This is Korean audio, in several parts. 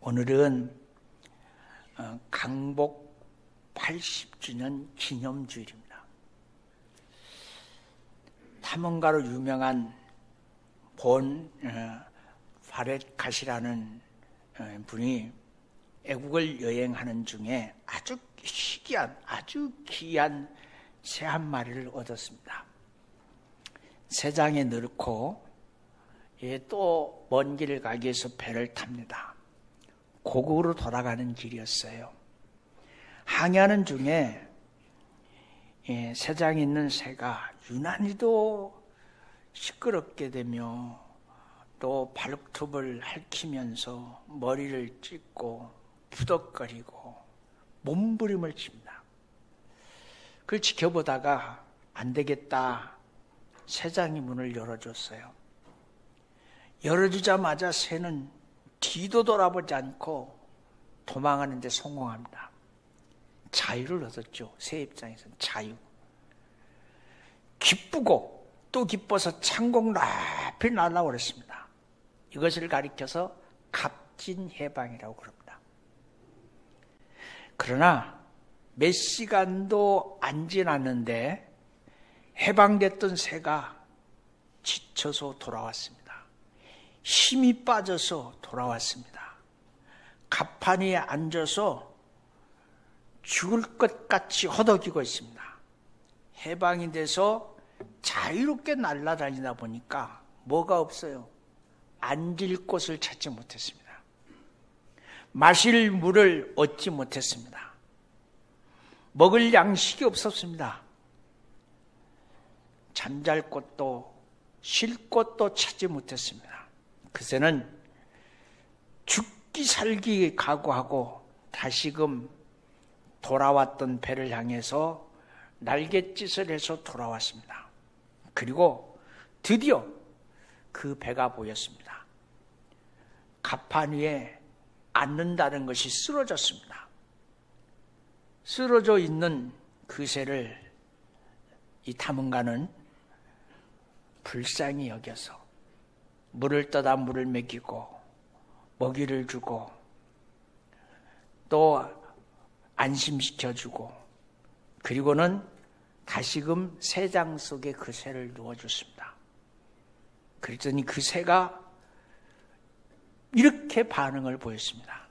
오늘은 강복 80주년 기념주일입니다. 탐험가로 유명한 본 바렛갓이라는 분이 애국을 여행하는 중에 아주 희귀한, 아주 귀한 새 한 마리를 얻었습니다. 새 장에 넣고 또 먼 길을 가기 위해서 배를 탑니다. 고국으로 돌아가는 길이었어요. 항해하는 중에 새 장에 있는 새가 유난히도 시끄럽게 되며 또 발톱을 핥히면서 머리를 찢고 부덕거리고 몸부림을 칩니다. 그걸 지켜보다가 안 되겠다, 새장이 문을 열어줬어요. 열어주자마자 새는 뒤도 돌아보지 않고 도망하는 데 성공합니다. 자유를 얻었죠. 새 입장에서는 자유. 기쁘고 또 기뻐서 창공 높이 날아오르습니다. 이것을 가리켜서 갑진해방이라고 그럽니다. 그러나 몇 시간도 안 지났는데 해방됐던 새가 지쳐서 돌아왔습니다. 힘이 빠져서 돌아왔습니다. 갑판에 앉아서 죽을 것 같이 허덕이고 있습니다. 해방이 돼서 자유롭게 날아다니다 보니까 뭐가 없어요. 앉을 곳을 찾지 못했습니다. 마실 물을 얻지 못했습니다. 먹을 양식이 없었습니다. 잠잘 곳도 쉴 곳도 찾지 못했습니다. 그새는 죽기 살기 각오하고 다시금 돌아왔던 배를 향해서 날갯짓을 해서 돌아왔습니다. 그리고 드디어 그 배가 보였습니다. 갑판 위에 앉는다는 것이 쓰러졌습니다. 쓰러져 있는 그 새를 이 탐험가는 불쌍히 여겨서 물을 떠다 물을 먹이고 먹이를 주고 또 안심시켜주고 그리고는 다시금 새장 속에 그 새를 누워줬습니다. 그랬더니 그 새가 이렇게 반응을 보였습니다.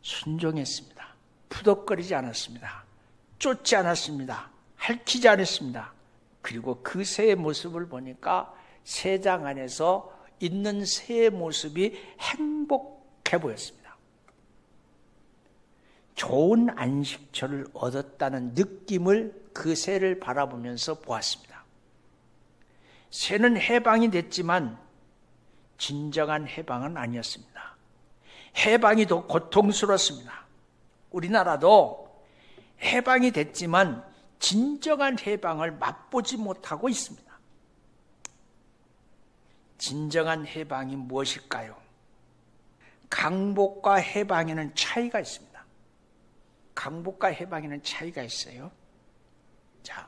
순종했습니다. 푸덕거리지 않았습니다. 쫓지 않았습니다. 핥히지 않았습니다. 그리고 그 새의 모습을 보니까 새장 안에서 있는 새의 모습이 행복해 보였습니다. 좋은 안식처를 얻었다는 느낌을 그 새를 바라보면서 보았습니다. 새는 해방이 됐지만 진정한 해방은 아니었습니다. 해방이 더 고통스럽습니다. 우리나라도 해방이 됐지만 진정한 해방을 맛보지 못하고 있습니다. 진정한 해방이 무엇일까요? 강복과 해방에는 차이가 있습니다. 강복과 해방에는 차이가 있어요. 자,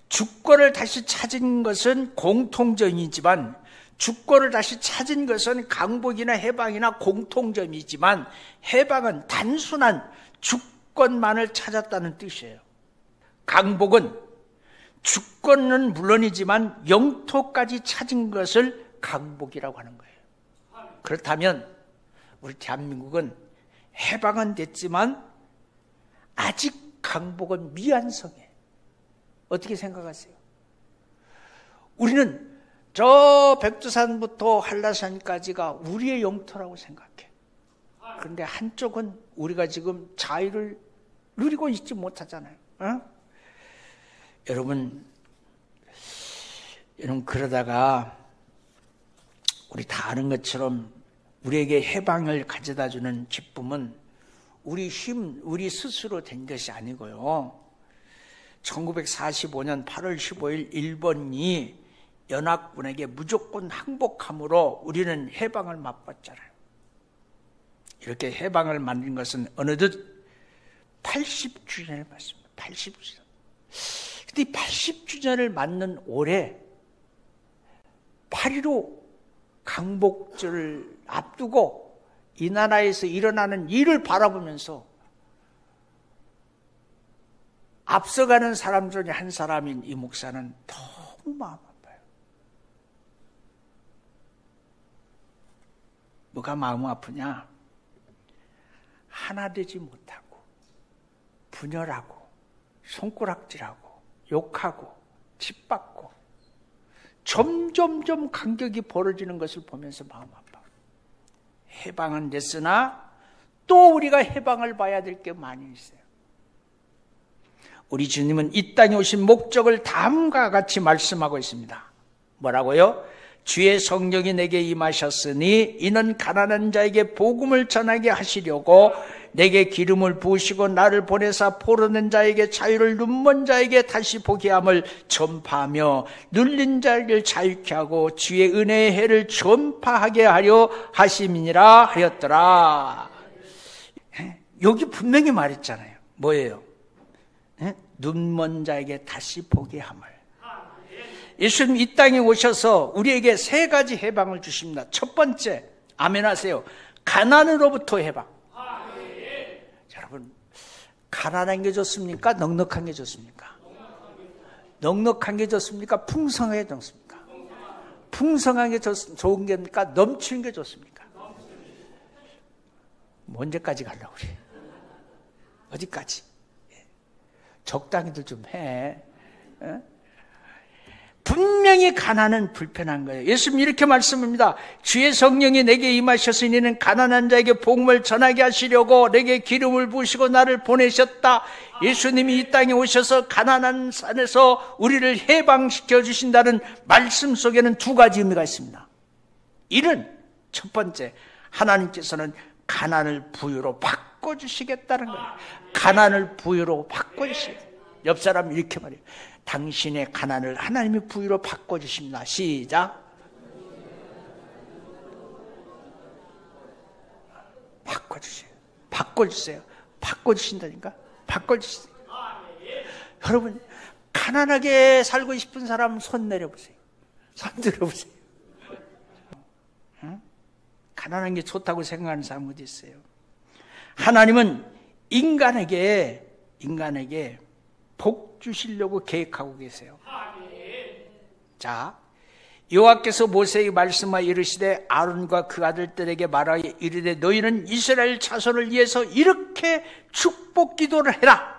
주권을 다시 찾은 것은 공통점이지만 주권을 다시 찾은 것은 강복이나 해방이나 공통점이지만 해방은 단순한 주권만을 찾았다는 뜻이에요. 강복은 주권은 물론이지만 영토까지 찾은 것을 강복이라고 하는 거예요. 그렇다면 우리 대한민국은 해방은 됐지만 아직 강복은 미완성이에요. 어떻게 생각하세요? 우리는 저 백두산부터 한라산까지가 우리의 영토라고 생각해. 그런데 한쪽은 우리가 지금 자유를 누리고 있지 못하잖아요. 여러분 그러다가 우리 다 아는 것처럼 우리에게 해방을 가져다주는 기쁨은 우리 힘, 우리 스스로 된 것이 아니고요. 1945년 8월 15일 일본이 연합군에게 무조건 항복함으로 우리는 해방을 맛봤잖아요. 이렇게 해방을 만든 것은 어느덧 80주년을 맞습니다. 80주년. 근데 80주년을 맞는 올해 8.15 강복절을 앞두고 이 나라에서 일어나는 일을 바라보면서 앞서가는 사람 중에 한 사람인 이 목사는 너무 마음 아파요. 뭐가 마음 아프냐? 하나 되지 못하고 분열하고 손가락질하고 욕하고 짓밟고 점점점 간격이 벌어지는 것을 보면서 마음 아파. 해방은 됐으나 또 우리가 해방을 봐야 될 게 많이 있어요. 우리 주님은 이 땅에 오신 목적을 다음과 같이 말씀하고 있습니다. 뭐라고요? 주의 성령이 내게 임하셨으니 이는 가난한 자에게 복음을 전하게 하시려고 내게 기름을 부으시고 나를 보내사 포로된 자에게 자유를, 눈먼 자에게 다시 보게 함을 전파하며 눌린 자를 자유케 하고 주의 은혜의 해를 전파하게 하려 하심이니라 하였더라. 여기 분명히 말했잖아요. 뭐예요? 눈먼 자에게 다시 보게 함을. 예수님 이 땅에 오셔서 우리에게 세 가지 해방을 주십니다. 첫 번째, 아멘 하세요. 가난으로부터 해방. 여러분, 가난한 게 좋습니까? 넉넉한 게 좋습니까? 넉넉한 게 좋습니까? 풍성하게 좋습니까? 풍성한 게 좋은 게입니까? 넘치는 게 좋습니까? 언제까지 가려고 그래? 어디까지? 적당히들 좀 해. 분명히 가난은 불편한 거예요. 예수님 이렇게 말씀합니다. 주의 성령이 내게 임하셨으니 이는 가난한 자에게 복음을 전하게 하시려고 내게 기름을 부으시고 나를 보내셨다. 예수님이 이 땅에 오셔서 가난한 산에서 우리를 해방시켜 주신다는 말씀 속에는 두 가지 의미가 있습니다. 이는 첫 번째, 하나님께서는 가난을 부유로 바꿔주시겠다는 거예요. 가난을 부유로 바꿔주시겠다. 옆 사람 이렇게 말해요. 당신의 가난을 하나님이 부유로 바꿔주십니다. 시작. 바꿔주세요. 바꿔주세요. 바꿔주신다니까? 바꿔주세요. 여러분, 가난하게 살고 싶은 사람 손 내려보세요. 손 들어보세요. 응? 가난한 게 좋다고 생각하는 사람 어디 있어요? 하나님은 인간에게 복 주시려고 계획하고 계세요. 자, 여호와께서 모세에게 말씀하여 이르시되 아론과 그 아들들에게 말하여 이르되 너희는 이스라엘 자손을 위해서 이렇게 축복 기도를 해라.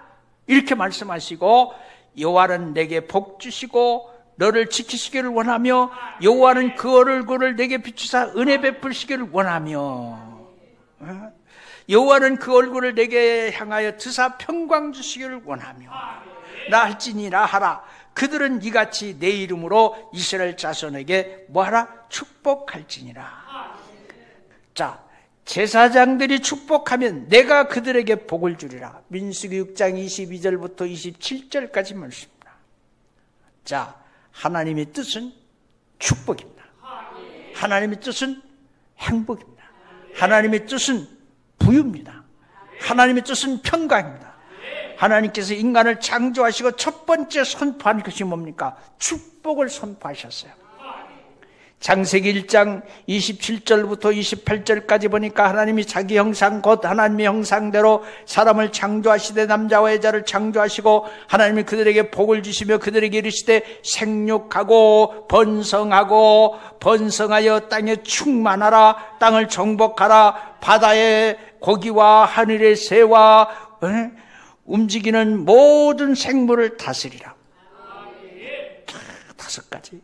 이렇게 말씀하시고 여호와는 내게 복 주시고 너를 지키시기를 원하며 여호와는 그 얼굴을 내게 비추사 은혜 베풀시기를 원하며 여호와는 그 얼굴을 내게 향하여 드사 평강 주시기를 원하며 나 할지니라 하라. 그들은 이같이 내 이름으로 이스라엘 자손에게 뭐하라? 축복할지니라. 자, 제사장들이 축복하면 내가 그들에게 복을 주리라. 민수기 6장 22절부터 27절까지 말씀입니다. 자, 하나님의 뜻은 축복입니다. 하나님의 뜻은 행복입니다. 하나님의 뜻은 부유입니다. 하나님의 뜻은 평강입니다. 하나님께서 인간을 창조하시고 첫 번째 선포한 것이 뭡니까? 축복을 선포하셨어요. 창세기 1장 27절부터 28절까지 보니까 하나님이 자기 형상 곧 하나님의 형상대로 사람을 창조하시되 남자와 여자를 창조하시고 하나님이 그들에게 복을 주시며 그들에게 이르시되 생육하고 번성하여 땅에 충만하라. 땅을 정복하라. 바다의 고기와 하늘의 새와 움직이는 모든 생물을 다스리라. 다섯 가지.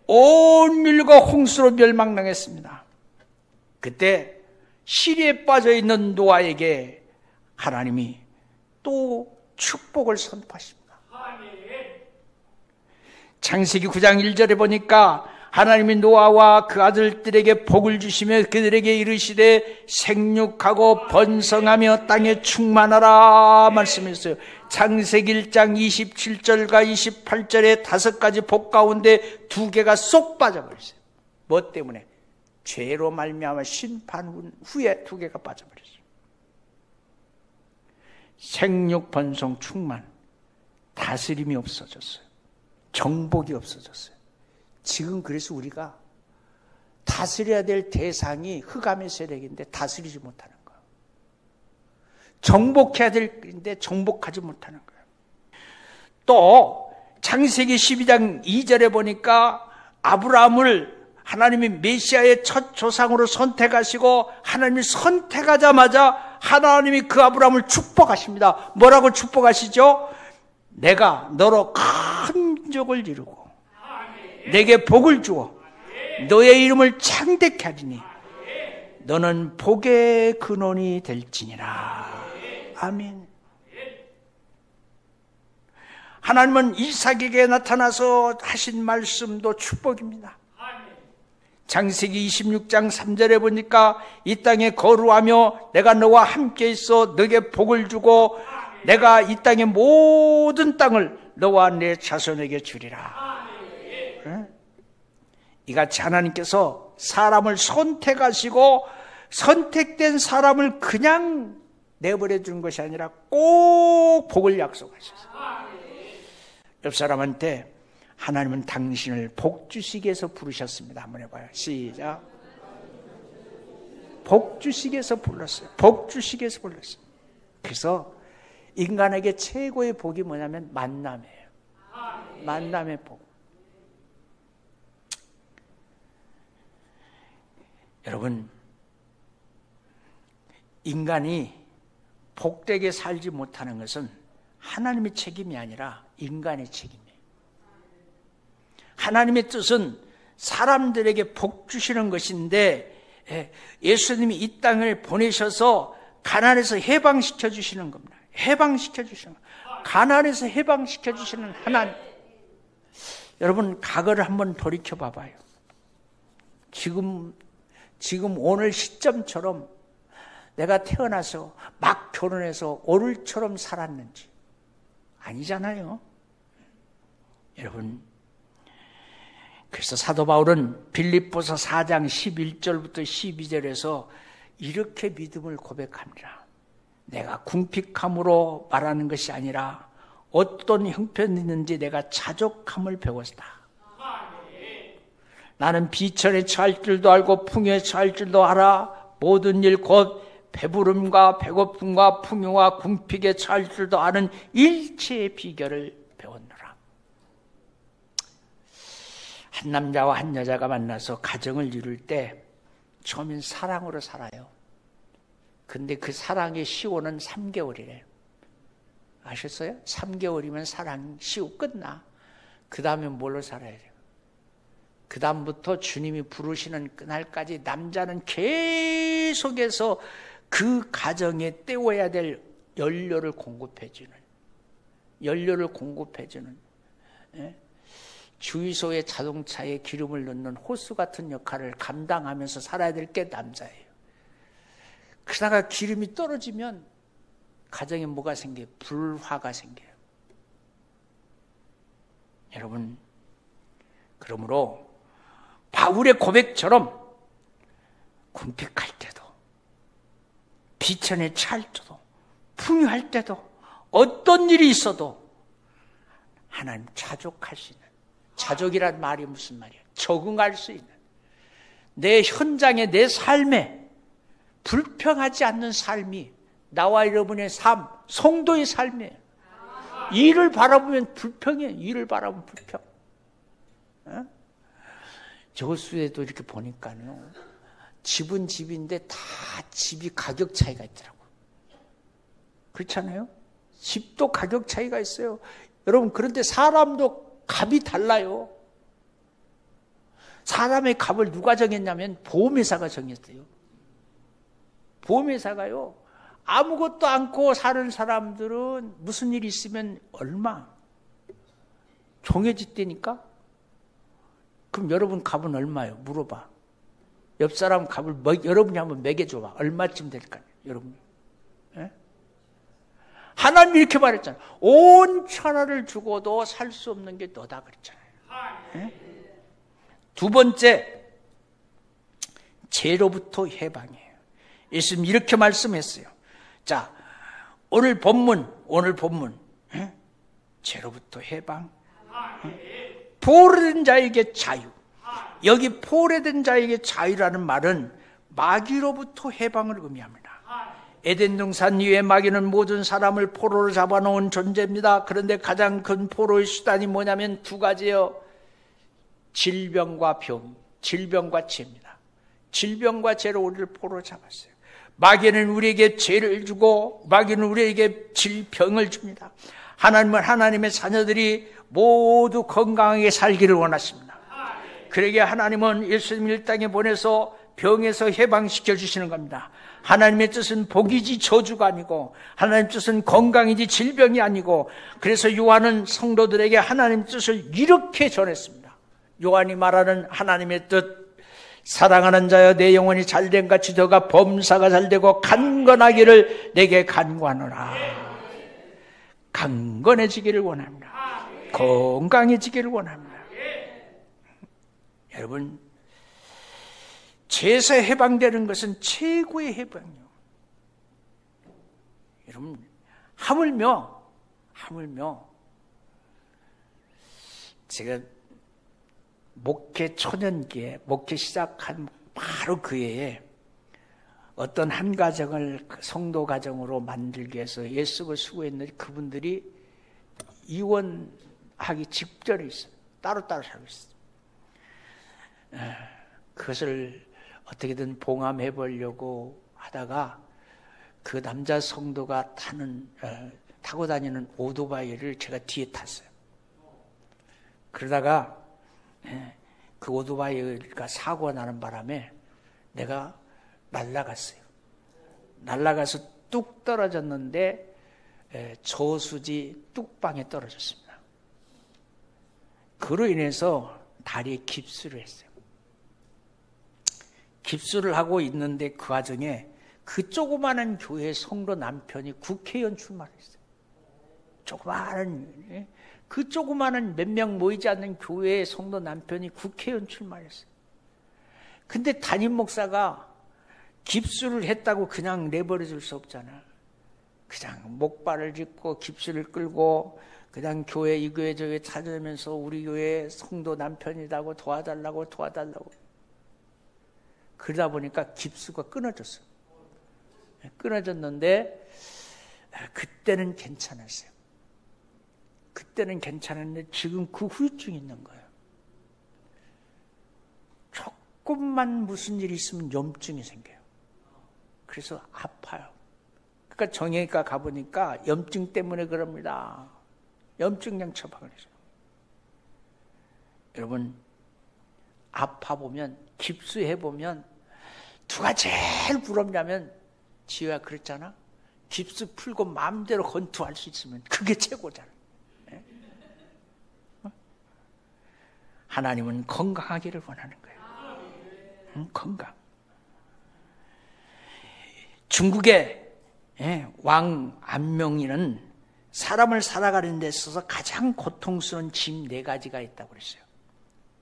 온 인류가 홍수로 멸망당했습니다. 그때 시리에 빠져있는 노아에게 하나님이 또 축복을 선포하십니다. 창세기 9장 1절에 보니까 하나님이 노아와 그 아들들에게 복을 주시며 그들에게 이르시되 생육하고 번성하며 땅에 충만하라 말씀했어요. 창세기 1장 27절과 28절에 다섯 가지 복 가운데 두 개가 쏙 빠져버렸어요. 뭐 때문에? 죄로 말미암아 심판 후에 두 개가 빠져버렸어요. 생육, 번성, 충만. 다스림이 없어졌어요. 정복이 없어졌어요. 지금 그래서 우리가 다 다스려야 될 대상이 흑암의 세력인데 다스리지 못하는 거예요. 정복해야 될 건데 정복하지 못하는 거예요. 또 창세기 12장 2절에 보니까 아브라함을 하나님이 메시아의 첫 조상으로 선택하시고 하나님이 선택하자마자 하나님이 그 아브라함을 축복하십니다. 뭐라고 축복하시죠? 내가 너로 큰 민족을 이루고 내게 복을 주어 너의 이름을 창대케 하리니 너는 복의 근원이 될지니라. 아멘. 하나님은 이삭에게 나타나서 하신 말씀도 축복입니다. 창세기 26장 3절에 보니까 이 땅에 거루하며 내가 너와 함께 있어 너에게 복을 주고 내가 이 땅의 모든 땅을 너와 내 자손에게 주리라. 이같이 하나님께서 사람을 선택하시고 선택된 사람을 그냥 내버려 두는 것이 아니라 꼭 복을 약속하셨어요. 옆 사람한테 하나님은 당신을 복 주시기 위해서 부르셨습니다. 한번 해봐요. 시작. 복 주시기 위해서 불렀어요. 복 주시기 위해서 불렀어요. 그래서 인간에게 최고의 복이 뭐냐면 만남이에요. 만남의 복. 여러분, 인간이 복되게 살지 못하는 것은 하나님의 책임이 아니라 인간의 책임이에요. 하나님의 뜻은 사람들에게 복 주시는 것인데 예수님이 이 땅을 보내셔서 가난에서 해방시켜 주시는 겁니다. 해방시켜 주시는 겁니다. 가난에서 해방시켜 주시는 하나님. 여러분, 과거를 한번 돌이켜 봐봐요. 지금 오늘 시점처럼 내가 태어나서 막 결혼해서 오늘처럼 살았는지 아니잖아요. 여러분, 그래서 사도 바울은 빌립보서 4장 11절부터 12절에서 이렇게 믿음을 고백합니다. 내가 궁핍함으로 말하는 것이 아니라 어떤 형편이 있는지 내가 자족함을 배웠다. 나는 비천에 처할 줄도 알고 풍요에 처할 줄도 알아. 모든 일 곧 배부름과 배고픔과 풍요와 궁핍에 처할 줄도 아는 일체의 비결을 배웠노라. 한 남자와 한 여자가 만나서 가정을 이룰 때 처음엔 사랑으로 살아요. 근데 그 사랑의 시효는 3개월이래요. 아셨어요? 3개월이면 사랑 시효 끝나. 그 다음에 뭘로 살아야 돼요? 그 다음부터 주님이 부르시는 그날까지 남자는 계속해서 그 가정에 때워야 될 연료를 공급해주는 주유소의 자동차에 기름을 넣는 호수 같은 역할을 감당하면서 살아야 될 게 남자예요. 그러다가 기름이 떨어지면 가정에 뭐가 생겨요? 불화가 생겨요. 여러분, 그러므로 바울의 고백처럼 궁핍할 때도 비천에 처할 때도 풍요할 때도 어떤 일이 있어도 하나님 자족할 수 있는, 자족이란 말이 무슨 말이에요? 적응할 수 있는, 내 현장에 내 삶에 불평하지 않는 삶이 나와 여러분의 삶, 성도의 삶이에요. 일을 바라보면 불평이에요. 일을 바라보면 불평. 저수에도 이렇게 보니까요, 집은 집인데 다 집이 가격 차이가 있더라고요. 그렇잖아요? 집도 가격 차이가 있어요. 여러분, 그런데 사람도 값이 달라요. 사람의 값을 누가 정했냐면 보험회사가 정했어요. 보험회사가요, 아무것도 않고 사는 사람들은 무슨 일이 있으면 얼마 정해졌다니까? 그럼 여러분 값은 얼마예요? 물어봐. 옆 사람 값을 여러분이 한번 매겨줘봐. 얼마쯤 될까요? 여러분. 예? 하나님이 이렇게 말했잖아요. 온 천하를 주고도 살 수 없는 게 너다 그랬잖아요. 예? 두 번째, 죄로부터 해방이에요. 예수님이 이렇게 말씀했어요. 자, 오늘 본문, 예? 죄로부터 해방, 보호된 자에게 자유, 여기 포로된 자에게 자유라는 말은 마귀로부터 해방을 의미합니다. 에덴 동산 위에 마귀는 모든 사람을 포로로 잡아놓은 존재입니다. 그런데 가장 큰 포로의 수단이 뭐냐면 두 가지예요. 질병과 병, 질병과 죄입니다. 질병과 죄로 우리를 포로로 잡았어요. 마귀는 우리에게 죄를 주고 마귀는 우리에게 질병을 줍니다. 하나님은 하나님의 자녀들이 모두 건강하게 살기를 원하십니다. 그러기에 하나님은 예수님 이 땅에 보내서 병에서 해방시켜 주시는 겁니다. 하나님의 뜻은 복이지 저주가 아니고 하나님의 뜻은 건강이지 질병이 아니고, 그래서 요한은 성도들에게 하나님의 뜻을 이렇게 전했습니다. 요한이 말하는 하나님의 뜻, 사랑하는 자여 내 영혼이 잘된 같이 너가 범사가 잘되고 강건하기를 내게 간구하노라. 강건해지기를 원합니다. 건강해지기를 원합니다. 여러분, 죄에서 해방되는 것은 최고의 해방이요. 여러분, 하물며 제가 목회 초년기에 목회 시작한 바로 그 해에 어떤 한 가정을 성도 가정으로 만들기 위해서 애쓰고 수고했는데 그분들이 이혼하기 직전에 있어요. 따로따로 살고 있어요. 그것을 어떻게든 봉합해 보려고 하다가 그 남자 성도가 타고 다니는 오토바이를 제가 뒤에 탔어요. 그러다가 그 오토바이가 사고가 나는 바람에 내가 날아갔어요. 날아가서 뚝 떨어졌는데 저수지 뚝방에 떨어졌습니다. 그로 인해서 다리에 깁스를 했어요. 깁스를 하고 있는데 그 와중에 그 조그마한 교회 성도 남편이 국회의원 출마를 했어요. 그 조그마한 몇 명 모이지 않는 교회의 성도 남편이 국회의원 출마를 했어요. 근데 담임 목사가 깁스를 했다고 그냥 내버려 둘 수 없잖아. 그냥 목발을 짚고 깁스를 끌고 그냥 교회 이 교회 저 교회 찾아다니면서 우리 교회 성도 남편이라고 도와달라고. 그러다 보니까 깁스가 끊어졌어요. 끊어졌는데 그때는 괜찮았어요. 그때는 괜찮았는데 지금 그 후유증이 있는 거예요. 조금만 무슨 일이 있으면 염증이 생겨요. 그래서 아파요. 그러니까 정형외과 가보니까 염증 때문에 그럽니다. 염증약 처방을 해줘요. 여러분, 아파보면, 깁스해보면 누가 제일 부럽냐면 지효야 그랬잖아. 깁스 풀고 마음대로 권투할 수 있으면 그게 최고잖아. 네? 하나님은 건강하기를 원하는 거예요. 건강. 중국의 왕 안명이는 사람을 살아가는 데 있어서 가장 고통스러운 짐 4가지가 있다고 그랬어요.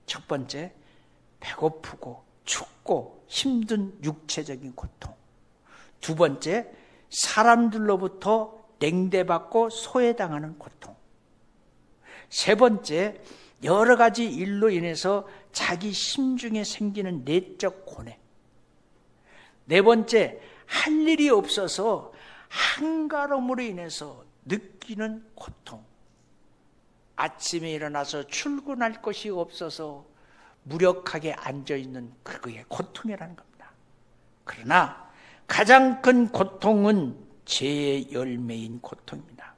첫 번째, 배고프고 춥고 힘든 육체적인 고통. 두 번째, 사람들로부터 냉대받고 소외당하는 고통. 세 번째, 여러 가지 일로 인해서 자기 심중에 생기는 내적 고뇌. 네 번째, 할 일이 없어서 한가름으로 인해서 느끼는 고통. 아침에 일어나서 출근할 것이 없어서 무력하게 앉아있는 그게 고통이라는 겁니다. 그러나 가장 큰 고통은 죄의 열매인 고통입니다.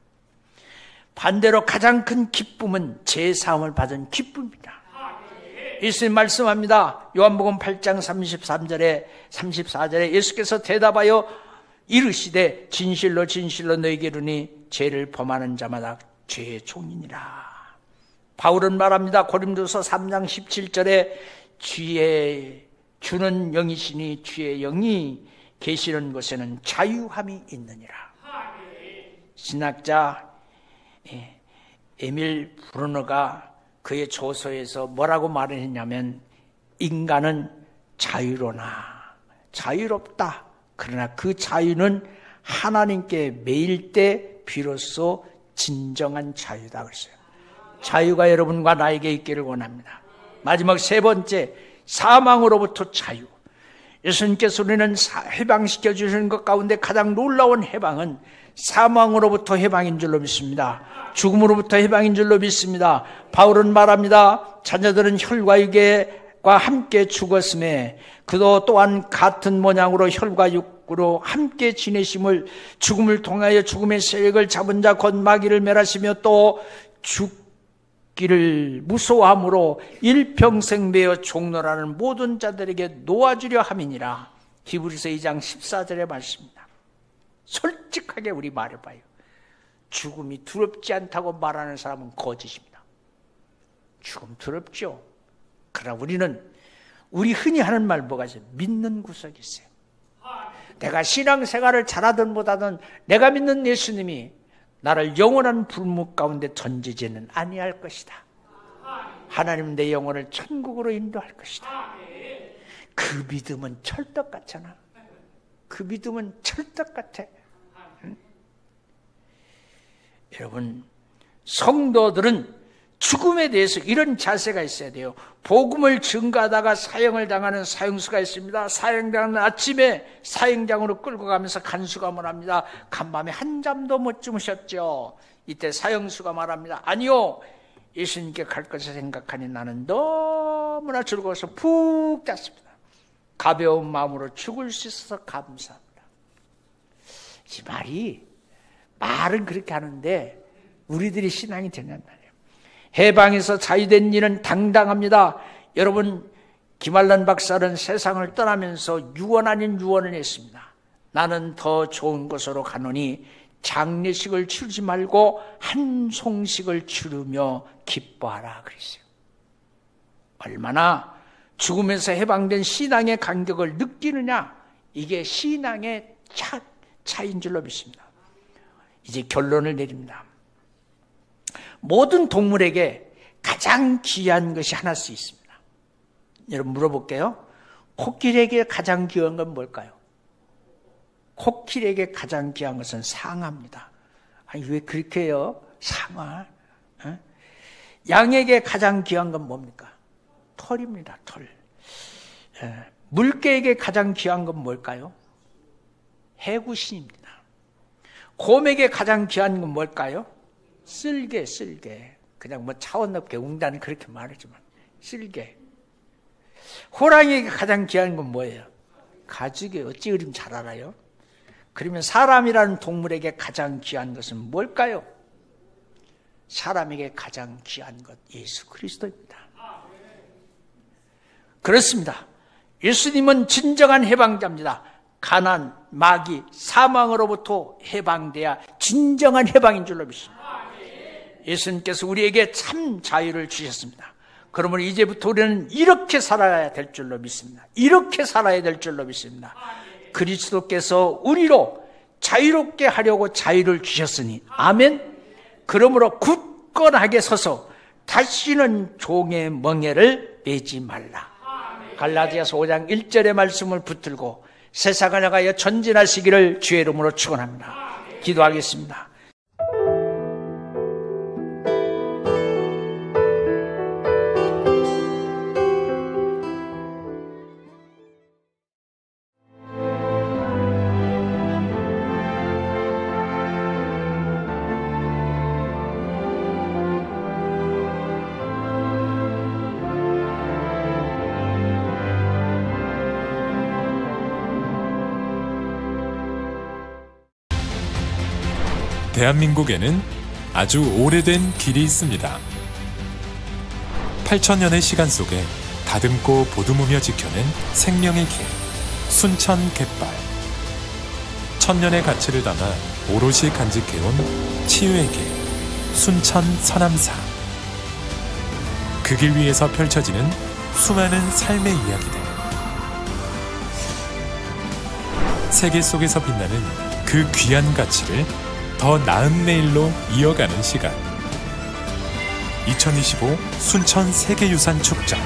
반대로 가장 큰 기쁨은 죄 사함을 받은 기쁨입니다. 예수님 말씀합니다. 요한복음 8장 33절에 34절에 예수께서 대답하여 이르시되 진실로 진실로 너희에게 이르니 죄를 범하는 자마다 죄의 종이니라. 바울은 말합니다. 고린도서 3장 17절에 주는 영이시니 주의 영이 계시는 곳에는 자유함이 있느니라. 신학자 에밀 브루너가 그의 조서에서 뭐라고 말을 했냐면 인간은 자유로나 자유롭다. 그러나 그 자유는 하나님께 매일 때 비로소 진정한 자유다 그랬어요. 자유가 여러분과 나에게 있기를 원합니다. 마지막 세 번째, 사망으로부터 자유. 예수님께서 우리는 해방시켜 주시는 것 가운데 가장 놀라운 해방은 사망으로부터 해방인 줄로 믿습니다. 죽음으로부터 해방인 줄로 믿습니다. 바울은 말합니다. 자녀들은 혈과 육과 함께 죽었음에 그도 또한 같은 모양으로 혈과 육으로 함께 지내심을, 죽음을 통하여 죽음의 세력을 잡은 자 곧 마귀를 멸하시며 또 죽기를 무서워함으로 일평생 매어 종노라는 모든 자들에게 놓아주려 함이니라. 히브리서 2장 14절의 말씀입니다. 솔직하게 우리 말해봐요. 죽음이 두렵지 않다고 말하는 사람은 거짓입니다. 죽음 두렵죠. 그러나 우리 흔히 하는 말 뭐가 있어요? 믿는 구석이 있어요. 내가 신앙생활을 잘하든 못하든 내가 믿는 예수님이 나를 영원한 불목 가운데 던지지는 아니할 것이다. 하나님 내 영혼을 천국으로 인도할 것이다. 그 믿음은 철떡 같잖아. 그 믿음은 철떡 같아. 응? 여러분, 성도들은 죽음에 대해서 이런 자세가 있어야 돼요. 복음을 증거하다가 사형을 당하는 사형수가 있습니다. 사형당하는 아침에 사형장으로 끌고 가면서 간수감을 합니다. 간밤에 한잠도 못 주무셨죠. 이때 사형수가 말합니다. 아니요, 예수님께 갈 것을 생각하니 나는 너무나 즐거워서 푹 잤습니다. 가벼운 마음으로 죽을 수 있어서 감사합니다. 이 말은 그렇게 하는데 우리들이 신앙이 되냔 말이에요. 해방에서 자유된 이는 당당합니다. 여러분, 김알란 박사는 세상을 떠나면서 유언 아닌 유언을 했습니다. 나는 더 좋은 곳으로 가노니 장례식을 치르지 말고 한송식을 치르며 기뻐하라 그랬어요. 얼마나 죽음에서 해방된 신앙의 간격을 느끼느냐, 이게 신앙의 차이인 줄로 믿습니다. 이제 결론을 내립니다. 모든 동물에게 가장 귀한 것이 하나씩 있습니다. 여러분 물어볼게요. 코끼리에게 가장 귀한 건 뭘까요? 코끼리에게 가장 귀한 것은 상아입니다. 아니 왜 그렇게 해요? 상아. 어? 양에게 가장 귀한 건 뭡니까? 털입니다. 털. 물개에게 가장 귀한 건 뭘까요? 해구신입니다. 곰에게 가장 귀한 건 뭘까요? 쓸개. 그냥 뭐 차원 높게 웅단은 그렇게 말하지만 쓸개. 호랑이에게 가장 귀한 건 뭐예요? 가죽이. 어찌 그림 잘 알아요? 그러면 사람이라는 동물에게 가장 귀한 것은 뭘까요? 사람에게 가장 귀한 것 예수 그리스도입니다. 그렇습니다. 예수님은 진정한 해방자입니다. 가난, 마귀, 사망으로부터 해방돼야 진정한 해방인 줄로 믿습니다. 예수님께서 우리에게 참 자유를 주셨습니다. 그러면 이제부터 우리는 이렇게 살아야 될 줄로 믿습니다. 이렇게 살아야 될 줄로 믿습니다. 그리스도께서 우리로 자유롭게 하려고 자유를 주셨으니 아멘. 그러므로 굳건하게 서서 다시는 종의 멍에를 매지 말라. 갈라디아서 5장 1절의 말씀을 붙들고 세상을 향하여 전진하시기를 주의 이름으로 축원합니다. 기도하겠습니다. 대한민국에는 아주 오래된 길이 있습니다. 8,000년의 시간 속에 다듬고 보듬으며 지켜낸 생명의 길, 순천 갯발. 1000년의 가치를 담아 오롯이 간직해온 치유의 길, 순천 서남사. 그 길 위에서 펼쳐지는 수많은 삶의 이야기들. 세계 속에서 빛나는 그 귀한 가치를 더 나은 내일로 이어가는 시간. 2025 순천 세계유산 축전.